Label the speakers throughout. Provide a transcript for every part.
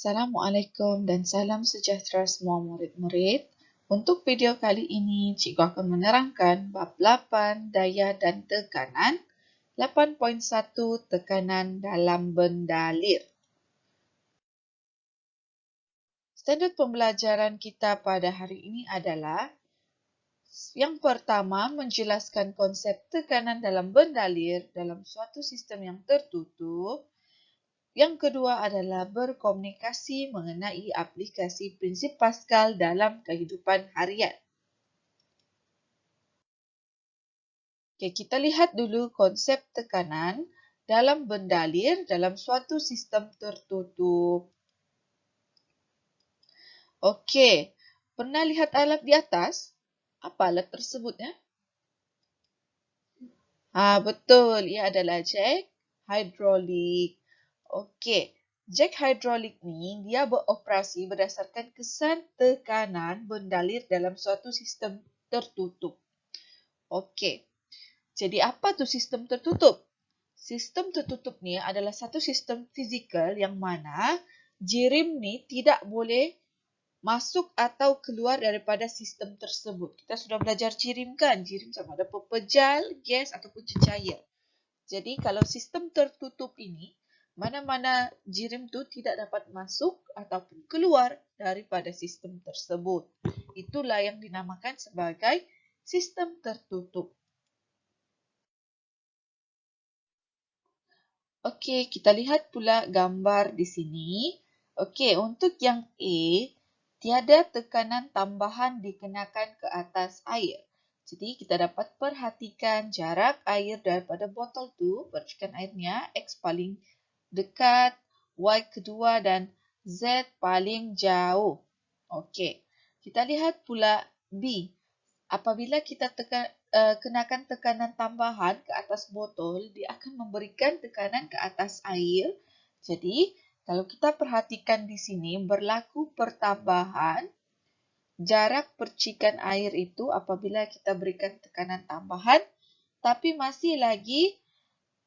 Speaker 1: Assalamualaikum dan salam sejahtera semua murid-murid. Untuk video kali ini, cikgu akan menerangkan bab 8 daya dan tekanan, 8.1 tekanan dalam bendalir. Standard pembelajaran kita pada hari ini adalah yang pertama, menjelaskan konsep tekanan dalam bendalir dalam suatu sistem yang tertutup. Yang kedua adalah berkomunikasi mengenai aplikasi prinsip Pascal dalam kehidupan harian. Okey, kita lihat dulu konsep tekanan dalam bendalir dalam suatu sistem tertutup. Okey, pernah lihat alat di atas? Apa alat tersebut ya? Betul, ia adalah jak hidrolik. Okey. Jak hidrolik ni dia beroperasi berdasarkan kesan tekanan bendalir dalam suatu sistem tertutup. Okey. Jadi apa tu sistem tertutup? Sistem tertutup ni adalah satu sistem fizikal yang mana jirim ni tidak boleh masuk atau keluar daripada sistem tersebut. Kita sudah belajar jirim kan? Jirim sama ada pepejal, gas ataupun cecair. Jadi kalau sistem tertutup ini, mana-mana jirim tu tidak dapat masuk ataupun keluar daripada sistem tersebut. Itulah yang dinamakan sebagai sistem tertutup. Okey, kita lihat pula gambar di sini. Okey, untuk yang A, tiada tekanan tambahan dikenakan ke atas air. Jadi kita dapat perhatikan jarak air daripada botol tu, percikan airnya, X paling dekat, Y kedua dan Z paling jauh. Okey, kita lihat pula B. Apabila kita kenakan tekanan tambahan ke atas botol, dia akan memberikan tekanan ke atas air. Jadi, kalau kita perhatikan di sini, berlaku pertambahan jarak percikan air itu apabila kita berikan tekanan tambahan, tapi masih lagi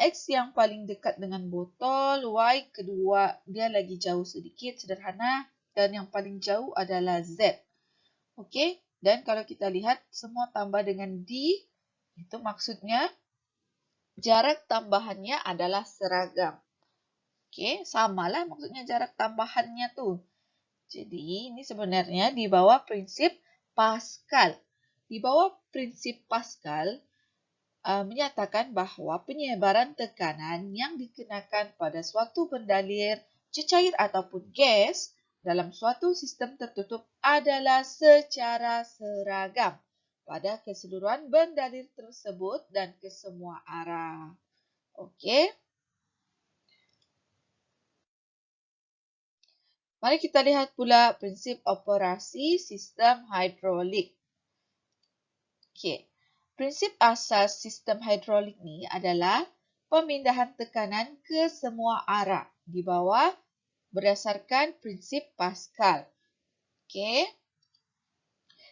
Speaker 1: X yang paling dekat dengan botol, Y kedua dia lagi jauh sedikit, sederhana, dan yang paling jauh adalah Z. Okey, dan kalau kita lihat semua tambah dengan D, itu maksudnya jarak tambahannya adalah seragam. Okey, samalah maksudnya jarak tambahannya tu. Jadi, ini sebenarnya di bawah prinsip Pascal. Di bawah prinsip Pascal, menyatakan bahawa penyebaran tekanan yang dikenakan pada suatu bendalir, cecair ataupun gas dalam suatu sistem tertutup adalah secara seragam pada keseluruhan bendalir tersebut dan ke semua arah. Okey. Mari kita lihat pula prinsip operasi sistem hidrolik. Okey. Prinsip asas sistem hidrolik ni adalah pemindahan tekanan ke semua arah di bawah berdasarkan prinsip Pascal. Okey.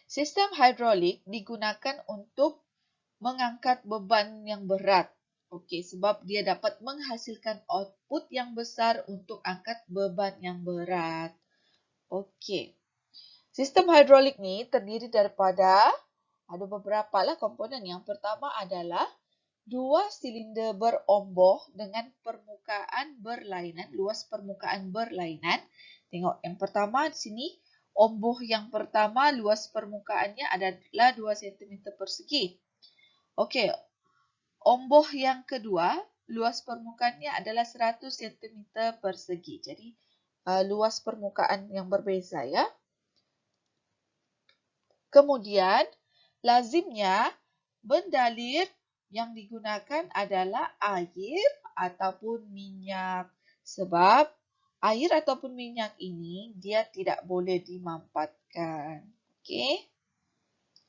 Speaker 1: Sistem hidrolik digunakan untuk mengangkat beban yang berat. Okey, sebab dia dapat menghasilkan output yang besar untuk angkat beban yang berat. Okey. Sistem hidrolik ni terdiri daripada ada beberapa lah komponen. Yang pertama adalah dua silinder beromboh dengan permukaan berlainan, luas permukaan berlainan. Tengok yang pertama di sini, omboh yang pertama luas permukaannya adalah 2 cm persegi. Okey, omboh yang kedua luas permukaannya adalah 100 cm persegi. Jadi luas permukaan yang berbeza ya. Kemudian lazimnya bendalir yang digunakan adalah air ataupun minyak. Sebab air ataupun minyak ini dia tidak boleh dimampatkan. Okey.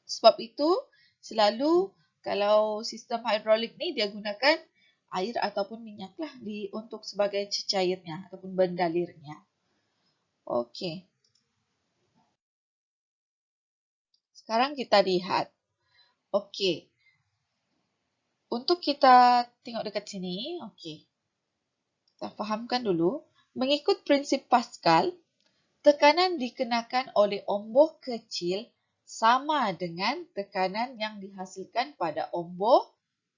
Speaker 1: Sebab itu selalu kalau sistem hidrolik ni dia gunakan air ataupun minyak lah untuk sebagai cecairnya ataupun bendalirnya. Okey. Sekarang kita lihat. Okey. Untuk kita tengok dekat sini, okey. Kita fahamkan dulu. Mengikut prinsip Pascal, tekanan dikenakan oleh omboh kecil sama dengan tekanan yang dihasilkan pada omboh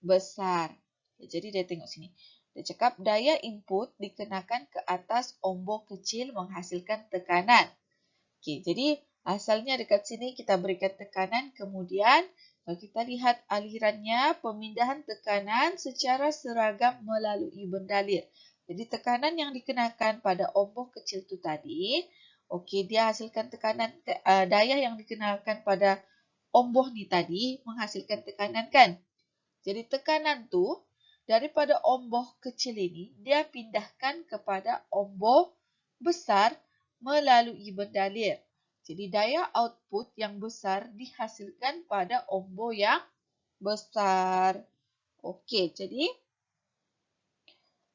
Speaker 1: besar. Jadi dia tengok sini. Dia cakap daya input dikenakan ke atas omboh kecil menghasilkan tekanan. Okey, jadi asalnya dekat sini kita berikan tekanan, kemudian kalau kita lihat alirannya, pemindahan tekanan secara seragam melalui bendalir. Jadi tekanan yang dikenakan pada omboh kecil tu tadi, okey, dia hasilkan tekanan, daya yang dikenakan pada omboh ni tadi menghasilkan tekanan kan. Jadi tekanan tu daripada omboh kecil ini, dia pindahkan kepada omboh besar melalui bendalir. Jadi daya output yang besar dihasilkan pada omboh yang besar. Okey, jadi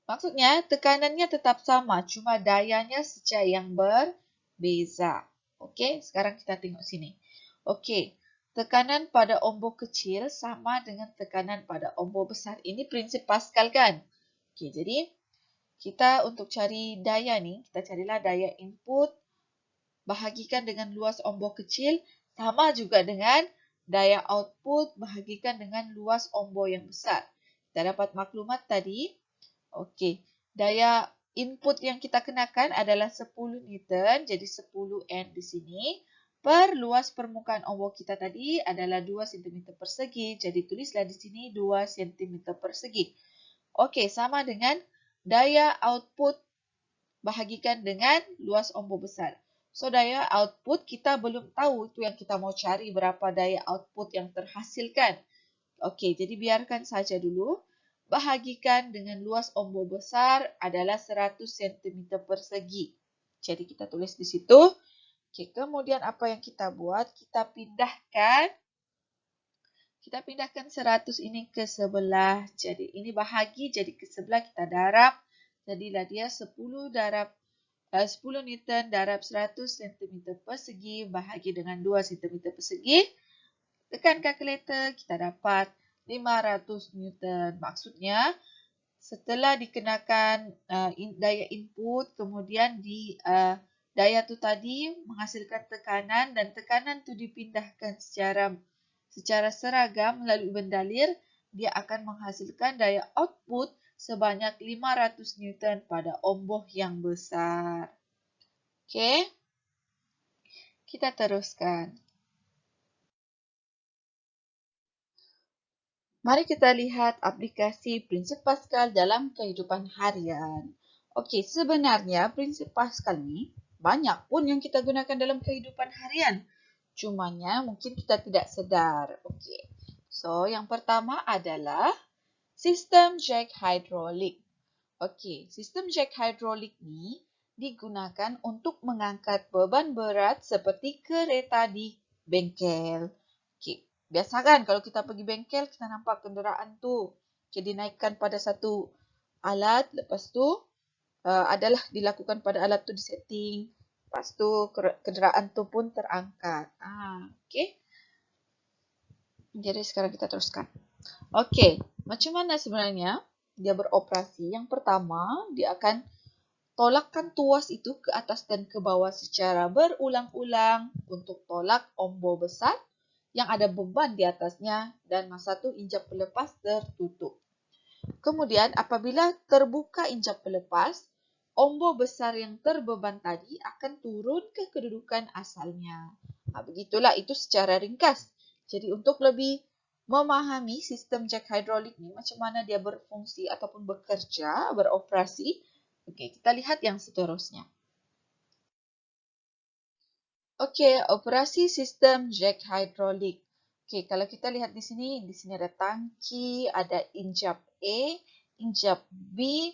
Speaker 1: maksudnya tekanannya tetap sama, cuma dayanya saja yang berbeza. Okey, sekarang kita tengok sini. Okey, tekanan pada omboh kecil sama dengan tekanan pada omboh besar. Ini prinsip Pascal kan? Okey, jadi kita untuk cari daya ni, kita carilah daya input bahagikan dengan luas omboh kecil sama juga dengan daya output bahagikan dengan luas omboh yang besar. Kita dapat maklumat tadi. Okey, daya input yang kita kenakan adalah 10 Newton, jadi 10 N di sini. Per luas permukaan omboh kita tadi adalah 2 cm persegi, jadi tulislah di sini 2 cm persegi. Okey, sama dengan daya output bahagikan dengan luas omboh besar. So, daya output kita belum tahu, itu yang kita mau cari berapa daya output yang terhasilkan. Okey, jadi biarkan saja dulu. Bahagikan dengan luas omboh besar adalah 100 cm persegi. Jadi kita tulis di situ. Okey, kemudian apa yang kita buat? Kita pindahkan 100 ini ke sebelah. Jadi ini bahagi, jadi ke sebelah kita darab. Jadilah dia 10 Newton darab 100 cm persegi bahagi dengan 2 cm persegi. Tekan kalkulator, kita dapat 500 Newton. Maksudnya, setelah dikenakan daya input, kemudian daya tu tadi menghasilkan tekanan dan tekanan tu dipindahkan secara seragam melalui bendalir, dia akan menghasilkan daya output sebanyak 500 Newton pada omboh yang besar. Okey, kita teruskan. Mari kita lihat aplikasi prinsip Pascal dalam kehidupan harian. Okey, sebenarnya prinsip Pascal ni banyak pun yang kita gunakan dalam kehidupan harian. Cumanya mungkin kita tidak sedar. Okey. So, yang pertama adalah sistem jack hidrolik. Okey, sistem jack hidrolik ni digunakan untuk mengangkat beban berat seperti kereta di bengkel. Okey. Biasa kan kalau kita pergi bengkel, kita nampak kenderaan tu. Okay, dinaikkan pada satu alat. Lepas tu adalah dilakukan pada alat tu disetting. Lepas tu kenderaan tu pun terangkat. Okay. Jadi sekarang kita teruskan. Okay. Macam mana sebenarnya dia beroperasi? Yang pertama, dia akan tolakkan tuas itu ke atas dan ke bawah secara berulang-ulang untuk tolak omboh besar yang ada beban di atasnya dan masa tu injap pelepas tertutup. Kemudian apabila terbuka injap pelepas, omboh besar yang terbeban tadi akan turun ke kedudukan asalnya. Begitulah itu secara ringkas. Jadi untuk lebih memahami sistem jack hidrolik ni, macam mana dia berfungsi ataupun bekerja, beroperasi, okey, kita lihat yang seterusnya. Okey, operasi sistem jack hidrolik. Okey, kalau kita lihat di sini ada tangki, ada injap A, injap B,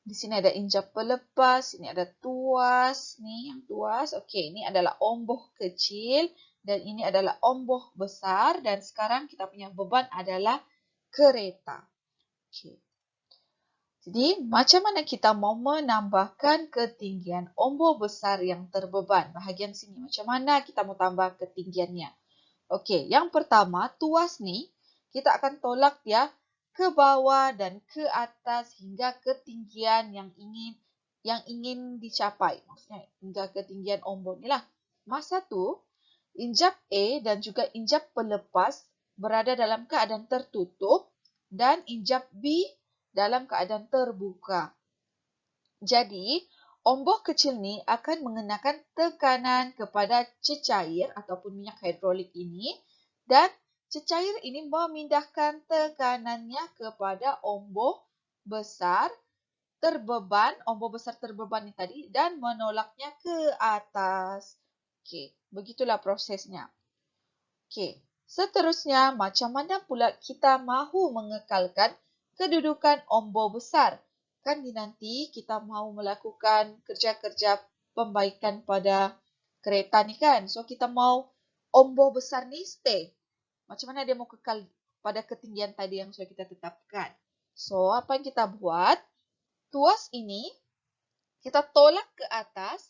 Speaker 1: di sini ada injap pelepas, ini ada tuas, ni yang tuas. Okey, ini adalah omboh kecil dan ini adalah omboh besar dan sekarang kita punya beban adalah kereta. Okey. Jadi, macam mana kita mau menambahkan ketinggian omboh besar yang terbeban? Bahagian sini, macam mana kita mau tambah ketinggiannya? Okey, yang pertama, tuas ni, kita akan tolak dia ke bawah dan ke atas hingga ketinggian yang ingin yang ingin dicapai. Maksudnya hingga ketinggian ombak ni lah. Masa tu, injap A dan juga injap pelepas berada dalam keadaan tertutup dan injap B dalam keadaan terbuka. Jadi, ombak kecil ni akan mengenakan tekanan kepada cecair ataupun minyak hidrolik ini dan cecair ini memindahkan tekanannya kepada ombak besar ombak besar terbeban ni tadi dan menolaknya ke atas. Okey, begitulah prosesnya. Okey, seterusnya macam mana pula kita mahu mengekalkan kedudukan ombak besar? Kan nanti kita mahu melakukan kerja-kerja pembaikan pada kereta ni kan. So kita mahu ombak besar ni stay. Macam mana dia mau kekal pada ketinggian tadi yang sudah kita tetapkan? So apa yang kita buat? Tuas ini kita tolak ke atas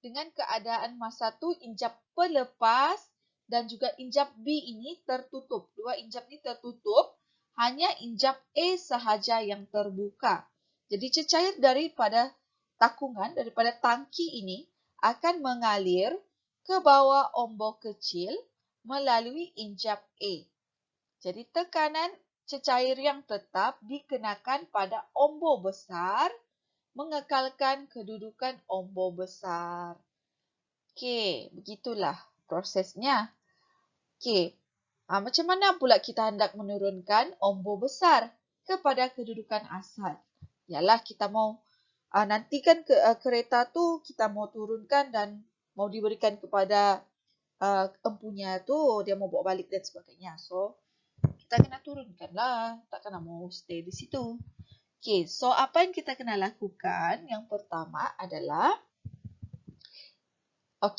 Speaker 1: dengan keadaan masa tu injap pelepas dan juga injap B ini tertutup. Dua injap ini tertutup, hanya injap A sahaja yang terbuka. Jadi cecair daripada takungan, daripada tangki ini akan mengalir ke bawah ombak kecil melalui injap A. Jadi tekanan cecair yang tetap dikenakan pada ombak besar mengekalkan kedudukan ombak besar. Okey, begitulah prosesnya. Okey, macam mana pula kita hendak menurunkan ombak besar kepada kedudukan asal? Yalah, kita mau nantikan kereta tu kita mau turunkan dan mau diberikan kepada empunya tu, dia mau bawa balik dan sebagainya. So, kita kena turunkan lah. Tak kena mau stay di situ. Okay, so apa yang kita kena lakukan? Yang pertama adalah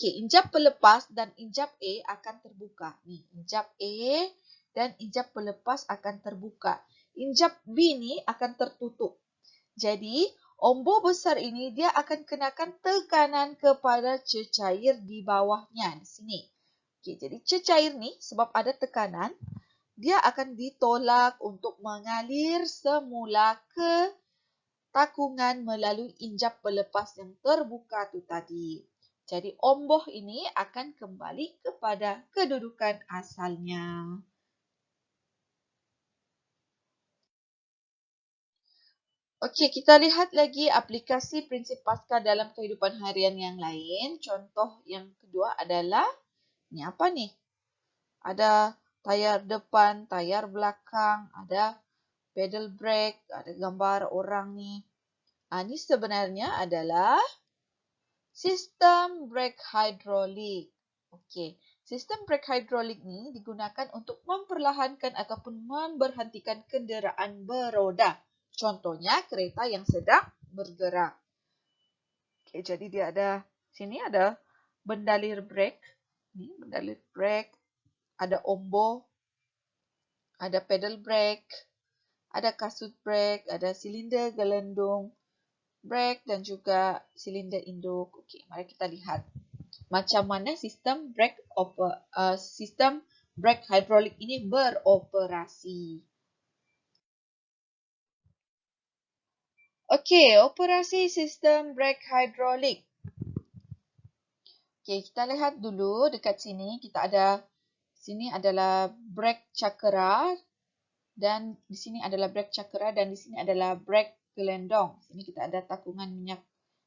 Speaker 1: injap pelepas dan injap A akan terbuka. Ni, injap A dan injap pelepas akan terbuka. Injap B ni akan tertutup. Jadi, ombak besar ini dia akan kenakan tekanan kepada cecair di bawahnya di sini. Okay, jadi cecair ni sebab ada tekanan, dia akan ditolak untuk mengalir semula ke takungan melalui injap pelepas yang terbuka tu tadi. Jadi ombak ini akan kembali kepada kedudukan asalnya. Okey, kita lihat lagi aplikasi prinsip Pascal dalam kehidupan harian yang lain. Contoh yang kedua adalah, ni apa ni? Ada tayar depan, tayar belakang, ada pedal brake, ada gambar orang ni. Ini sebenarnya adalah sistem brake hidrolik. Okey, sistem brake hidrolik ni digunakan untuk memperlahankan ataupun memberhentikan kenderaan beroda. Contohnya kereta yang sedang bergerak. Okey, jadi dia ada sini ada bendalir brake. Ni bendalir brake, ada ombo, ada pedal brake, ada kasut brake, ada silinder gelendung brake dan juga silinder induk. Okey, mari kita lihat macam mana sistem brake hidrolik ini beroperasi. Okey, operasi sistem brake hidrolik. Okey, kita lihat dulu dekat sini kita ada sini adalah brake cakera dan di sini adalah brake cakera dan di sini adalah brake gelendong. Sini kita ada takungan minyak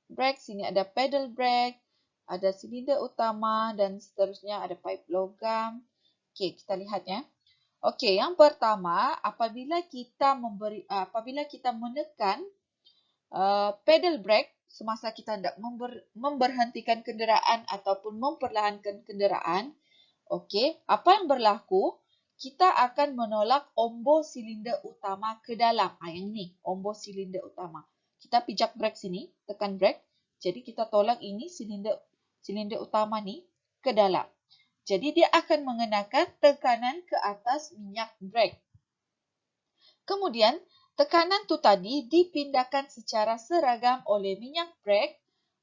Speaker 1: brake, sini ada pedal brake, ada silinder utama dan seterusnya ada pipe logam. Okey, kita lihat ya. Okey, yang pertama apabila kita menekan pedal brake semasa kita hendak memberhentikan kenderaan ataupun memperlahankan kenderaan, okey, apa yang berlaku? Kita akan menolak ombak silinder utama ke dalam. Yang ni, ombak silinder utama. Kita pijak brake sini, tekan brake. Jadi kita tolak ini silinder utama ni ke dalam. Jadi dia akan mengenakan tekanan ke atas minyak brake. Kemudian, tekanan tu tadi dipindahkan secara seragam oleh minyak brake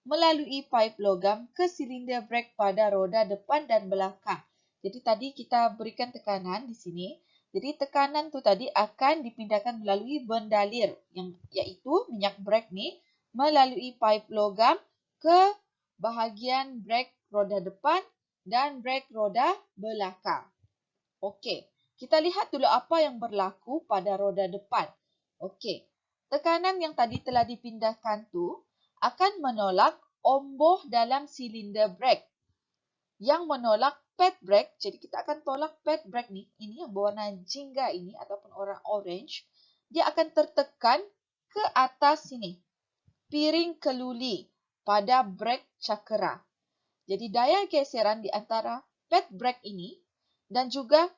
Speaker 1: melalui pipe logam ke silinder brake pada roda depan dan belakang. Jadi tadi kita berikan tekanan di sini. Jadi tekanan tu tadi akan dipindahkan melalui bendalir yang iaitu minyak brake ni melalui pipe logam ke bahagian brake roda depan dan brake roda belakang. Okey, kita lihat dulu apa yang berlaku pada roda depan. Okey, tekanan yang tadi telah dipindahkan tu akan menolak omboh dalam silinder brake yang menolak pad brake. Jadi kita akan tolak pad brake ni, ini yang berwarna jingga ini ataupun warna orange, dia akan tertekan ke atas sini, piring keluli pada brake cakera. Jadi daya geseran di antara pad brake ini dan juga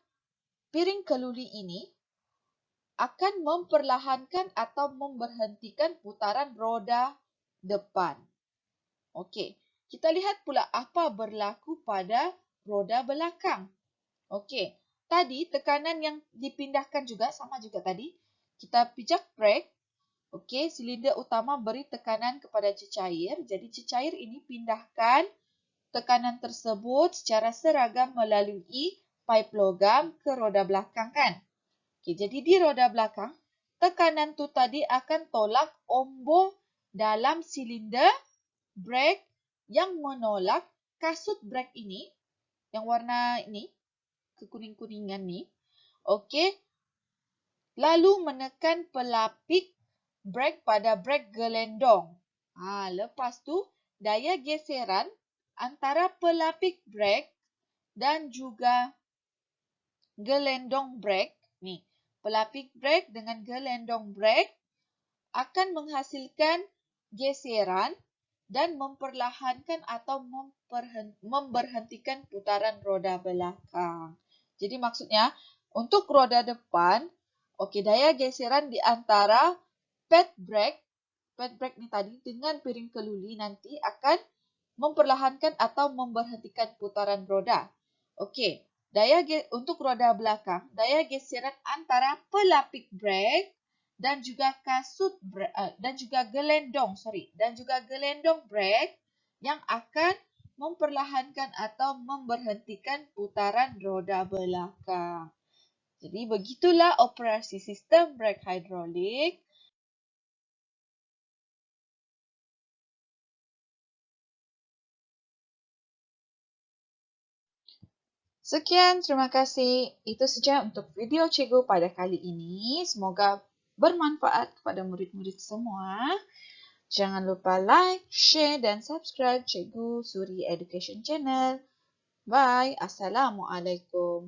Speaker 1: piring keluli ini akan memperlahankan atau memberhentikan putaran roda depan. Okey, kita lihat pula apa berlaku pada roda belakang. Okey, tadi tekanan yang dipindahkan juga sama juga tadi. Kita pijak brake. Okey, silinder utama beri tekanan kepada cecair. Jadi cecair ini pindahkan tekanan tersebut secara seragam melalui pipe logam ke roda belakang kan. Okey, jadi di roda belakang, tekanan tu tadi akan tolak omboh dalam silinder brake yang menolak kasut brake ini, yang warna ini, kekuning-kuningan ni. Okey, lalu menekan pelapik brake pada brake gelendong. Lepas tu, daya geseran antara pelapik brake dan juga gelendong brake ni. Pelapik brake dengan gelendong brake akan menghasilkan geseran dan memperlahankan atau memberhentikan putaran roda belakang. Jadi maksudnya, untuk roda depan, okey, daya geseran di antara pad brake ni tadi dengan piring keluli nanti akan memperlahankan atau memberhentikan putaran roda. Okey. Untuk roda belakang, daya geseran antara pelapik brake dan juga gelendong brake yang akan memperlahankan atau memberhentikan putaran roda belakang. Jadi begitulah operasi sistem brake hidrolik. Sekian, terima kasih. Itu saja untuk video cikgu pada kali ini. Semoga bermanfaat kepada murid-murid semua. Jangan lupa like, share dan subscribe Cikgu Suri Education Channel. Bye. Assalamualaikum.